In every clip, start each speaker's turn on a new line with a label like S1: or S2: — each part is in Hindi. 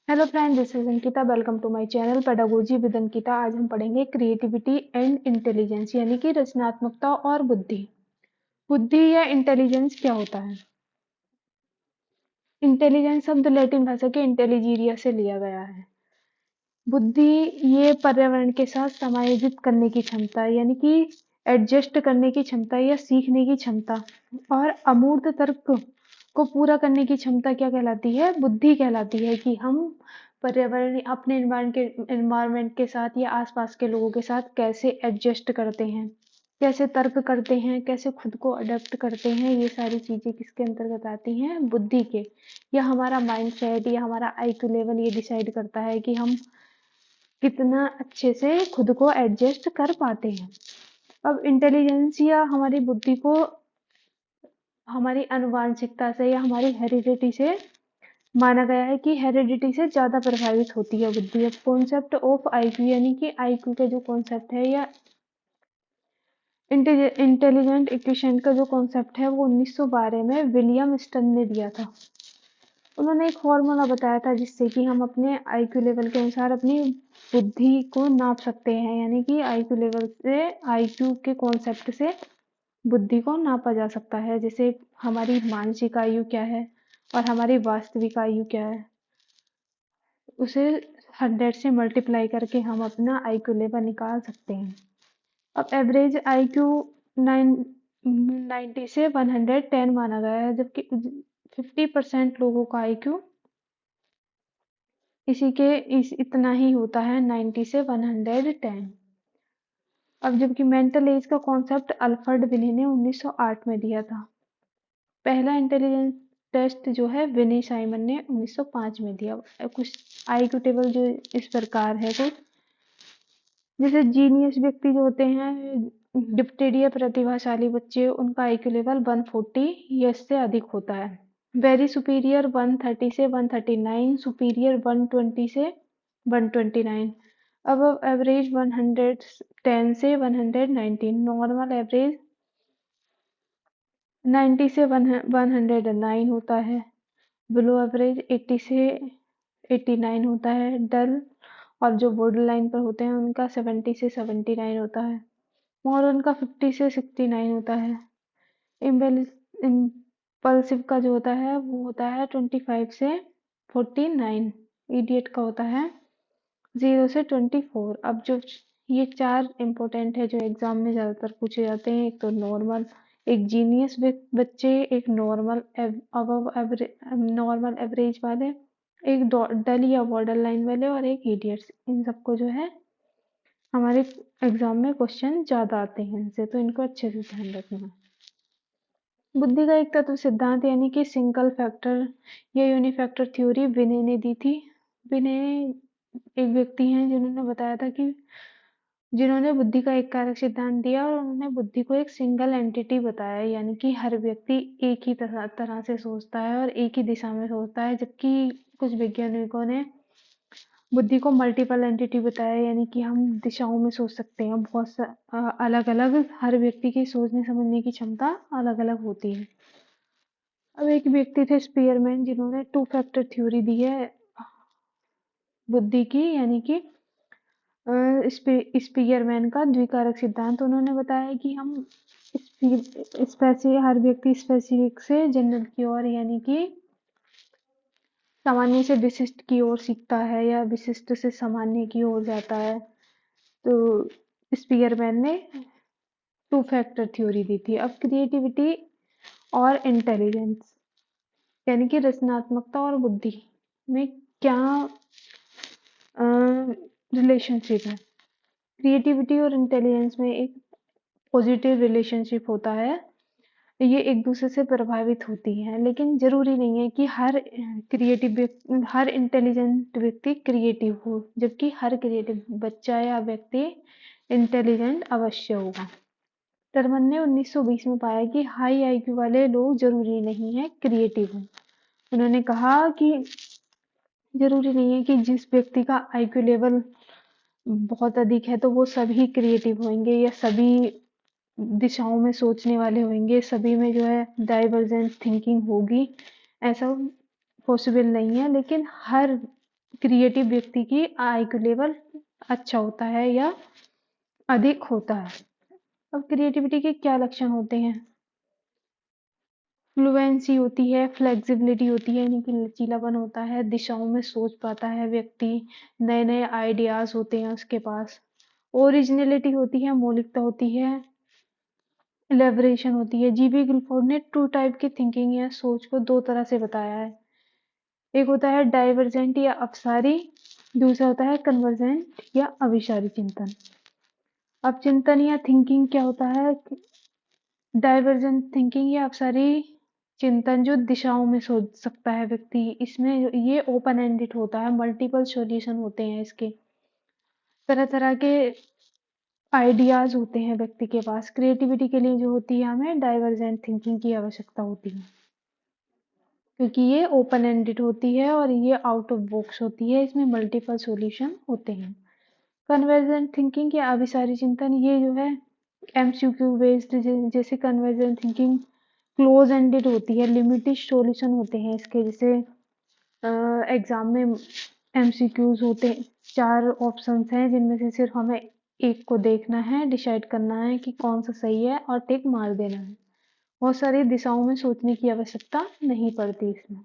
S1: Hello friend, this is Ankita. Welcome to my channel pedagogy with Ankita. आज हम पढ़ेंगे क्रिएटिविटी एंड इंटेलिजेंस यानी कि रचनात्मकता और बुद्धि। बुद्धि या इंटेलिजेंस क्या होता है? इंटेलिजेंस शब्द लैटिन भाषा के इंटेलिजीरिया से लिया गया है। बुद्धि ये पर्यावरण के साथ समायोजित करने की क्षमता यानी कि एडजस्ट करने की क्षमता या सीखने की क्षमता और अमूर्त तर्क को पूरा करने की क्षमता क्या कहलाती है? बुद्धि कहलाती है। कि हम पर्यावरण अपने एनवायरनमेंट के साथ या आसपास के लोगों के साथ कैसे एडजस्ट करते हैं, कैसे तर्क करते हैं, कैसे खुद को अडेप्ट करते हैं, ये सारी चीजें किसके अंतर्गत आती हैं? बुद्धि के। या हमारा माइंड सेट या हमारा आईक्यू लेवल ये डिसाइड करता है कि हम कितना अच्छे से खुद को एडजस्ट कर पाते हैं। अब इंटेलिजेंस या हमारी बुद्धि को हमारी आनुवांशिकता से या हमारी हेरिडिटी से माना गया है कि हेरिडिटी से ज्यादा प्रभावित होती है बुद्धि। अब कॉन्सेप्ट ऑफ आईक्यू यानी कि आईक्यू का जो कॉन्सेप्ट है या इंटेलिजेंट इक्वेशन का जो कॉन्सेप्ट है वो 1912 में विलियम स्टर्न ने दिया था। उन्होंने एक फॉर्मूला बताया था जिससे कि हम अपने आईक्यू लेवल के अनुसार अपनी बुद्धि को नाप सकते हैं। यानी कि आईक्यू लेवल से, आईक्यू के कॉन्सेप्ट से बुद्धि को नापा जा सकता है। जैसे हमारी मानसिक आयु क्या है और हमारी वास्तविक आयु क्या है, उसे 100 से मल्टीप्लाई करके हम अपना आईक्यू लेवल निकाल सकते हैं। अब एवरेज आईक्यू 90 से 110 माना गया है, जबकि 50% लोगों का आईक्यू इतना ही होता है, 90 से 110। अब जबकि मेंटल एज का कॉन्सेप्ट अल्फ्रेड विनी ने 1908 में दिया था। पहला इंटेलिजेंस टेस्ट जो है विनी साइमन ने 1905 में दिया। कुछ आईक्यू टेबल जो इस प्रकार है कुछ, जैसे जीनियस व्यक्ति जो होते हैं, गिफ्टेड या प्रतिभाशाली बच्चे, उनका आईक्यू लेवल 140 या इससे अधिक होता है। वेरी सुपीरियर 130 से 139, सुपीरियर 120 से 129, अब एवरेज 110 से 119, नॉर्मल एवरेज 90 से 109 होता है, बिलो एवरेज 80 से 89 होता है, डल और जो बॉर्डर लाइन पर होते हैं उनका 70 से 79 होता है, और उनका 50 से 69 होता है। इम्पल्सिव का जो होता है वो होता है 25 से 49, इडियट का होता है 0 से 24। अब जो ये चार इम्पोर्टेंट है जो एग्जाम में ज्यादातर पूछे जाते हैं, एक तो नॉर्मल, एक जीनियस बच्चे, एक normal above average, normal average वाले, एक डल या बॉर्डर लाइन वाले, और एक इडियट्स। इन सबको जो है हमारे एग्जाम में क्वेश्चन ज्यादा आते हैं इनसे, तो इनको अच्छे से ध्यान रखना। बुद्धि का एक तत्व सिद्धांत यानी कि सिंगल फैक्टर या यूनिफैक्टर थ्योरी विनय ने दी थी। विनय एक व्यक्ति हैं जिन्होंने बताया था कि जिन्होंने बुद्धि का एक कारक सिद्धांत दिया, और उन्होंने बुद्धि को एक सिंगल एंटिटी बताया। यानी कि हर व्यक्ति एक ही तरह से सोचता है और एक ही दिशा में सोचता है, जबकि कुछ वैज्ञानिकों ने बुद्धि को मल्टीपल एंटिटी बताया। यानी कि हम दिशाओं में सोच सकते हैं, बहुत अलग अलग, हर व्यक्ति की सोचने समझने की क्षमता अलग अलग होती है। अब एक व्यक्ति थे स्पीयरमैन, जिन्होंने टू फैक्टर थ्योरी दी है बुद्धि की। यानी कि स्पीयरमैन का द्विकारक सिद्धांत। उन्होंने बताया कि हम हर व्यक्ति स्पेसिफिक से जनरल की ओर, यानी कि सामान्य से विशिष्ट की ओर सीखता है या विशिष्ट से सामान्य की ओर जाता है। तो स्पीयरमैन ने टू फैक्टर थ्योरी दी थी। अब क्रिएटिविटी और इंटेलिजेंस यानी कि रचनात्मकता और बुद्धि में क्या रिलेशनशिप है? क्रिएटिविटी और इंटेलिजेंस में एक पॉजिटिव रिलेशनशिप होता है। ये एक दूसरे से प्रभावित होती हैं, लेकिन जरूरी नहीं है कि हर इंटेलिजेंट व्यक्ति क्रिएटिव हो, जबकि हर क्रिएटिव बच्चा या व्यक्ति इंटेलिजेंट अवश्य होगा। टर्मन ने 1920 में पाया कि हाई आईक्यू वाले लोग जरूरी नहीं है क्रिएटिव हो। उन्होंने कहा कि जरूरी नहीं है कि जिस व्यक्ति का आईक्यू लेवल बहुत अधिक है तो वो सभी क्रिएटिव होंगे या सभी दिशाओं में सोचने वाले होंगे, सभी में जो है डाइवर्जेंट थिंकिंग होगी। ऐसा पॉसिबल नहीं है, लेकिन हर क्रिएटिव व्यक्ति की IQ लेवल अच्छा होता है या अधिक होता है। अब क्रिएटिविटी के क्या लक्षण होते हैं? फ्लुएंसी होती है, फ्लेक्सिबिलिटी होती है यानी कि लचीलापन होता है, दिशाओं में सोच पाता है व्यक्ति, नए नए आइडियाज होते हैं उसके पास, ओरिजिनलिटी होती है, मौलिकता होती है, इलेबरेशन होती है। जीबी गिलफोर्ड ने टू टाइप की थिंकिंग या सोच को दो तरह से बताया है। एक होता है डाइवर्जेंट या अपसारी, दूसरा होता है कन्वर्जेंट या अभिसारी चिंतन। अब चिंतन या थिंकिंग क्या होता है? डाइवर्जेंट थिंकिंग या अपसारी चिंतन जो दिशाओं में सोच सकता है व्यक्ति, इसमें ये ओपन एंडेड होता है, मल्टीपल सॉल्यूशन होते हैं इसके, तरह तरह के आइडियाज होते हैं व्यक्ति के पास। क्रिएटिविटी के लिए जो होती है हमें डाइवर्जेंट थिंकिंग की आवश्यकता होती है, क्योंकि ये ओपन एंडेड होती है और ये आउट ऑफ बॉक्स होती है, इसमें मल्टीपल सॉल्यूशन होते हैं। कन्वर्जेंट थिंकिंग या अभिसारी चिंतन ये जो है MCQ बेस्ड, जैसे कन्वर्जेंट थिंकिंग क्लोज एंडेड होती है, लिमिटेड सॉल्यूशन होते हैं इसके, जैसे एग्जाम में MCQs होते हैं, 4 ऑप्शंस हैं जिनमें से सिर्फ हमें एक को देखना है, डिसाइड करना है कि कौन सा सही है और टिक मार देना है। बहुत सारी दिशाओं में सोचने की आवश्यकता नहीं पड़ती इसमें।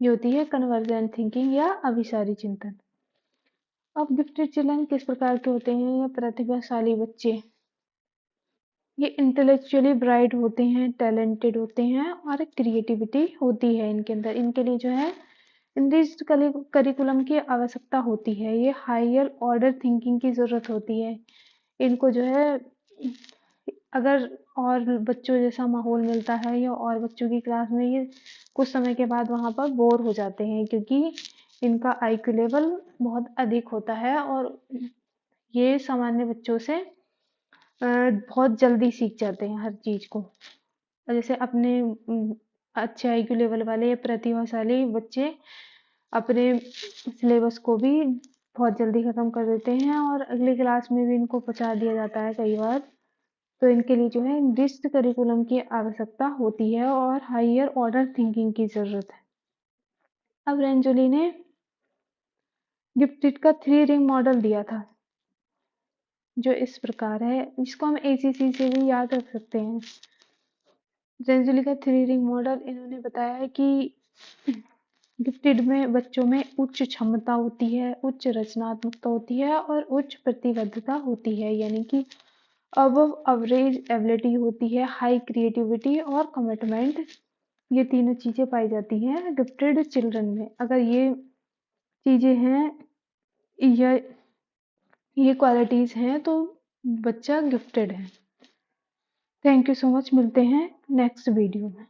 S1: ये होती है कन्वर्जेंट थिंकिंग या अभिसारी चिंतन। अब गिफ्टेड चिल्ड्रन किस प्रकार के होते हैं? या प्रतिभाशाली बच्चे, ये इंटेलेक्चुअली ब्राइट होते हैं, टैलेंटेड होते हैं और क्रिएटिविटी होती है इनके अंदर। इनके लिए जो है इंग्लिश करिकुलम की आवश्यकता होती है, ये हायर ऑर्डर थिंकिंग की जरूरत होती है इनको जो है। अगर और बच्चों जैसा माहौल मिलता है या और बच्चों की क्लास में, ये कुछ समय के बाद वहाँ पर बोर हो जाते हैं, क्योंकि इनका IQ लेवल बहुत अधिक होता है और ये सामान्य बच्चों से बहुत जल्दी सीख जाते हैं हर चीज को। और जैसे अपने अच्छे IQ लेवल वाले या प्रतिभाशाली बच्चे अपने सिलेबस को भी बहुत जल्दी खत्म कर देते हैं और अगली क्लास में भी इनको पहुंचा दिया जाता है कई बार। तो इनके लिए जो है डिस्क करिकुलम की आवश्यकता होती है और हायर ऑर्डर थिंकिंग की जरूरत है। अब रेंजुली ने गिफ्टेड का 3 रिंग मॉडल दिया था, जो इस प्रकार है, जिसको हम ACC से भी याद रख सकते हैं। रेंजुली का 3 रिंग मॉडल इन्होंने बताया है कि गिफ्टेड में बच्चों में उच्च क्षमता होती है, उच्च रचनात्मकता होती है और उच्च प्रतिबद्धता होती है, यानी कि अबव एवरेज एबिलिटी होती है, हाई क्रिएटिविटी और कमिटमेंट, ये तीनों चीजें पाई जाती हैं गिफ्टेड चिल्ड्रन में। अगर ये चीजें हैं या ये क्वालिटीज हैं तो बच्चा गिफ्टेड है। थैंक यू सो मच, मिलते हैं नेक्स्ट वीडियो में।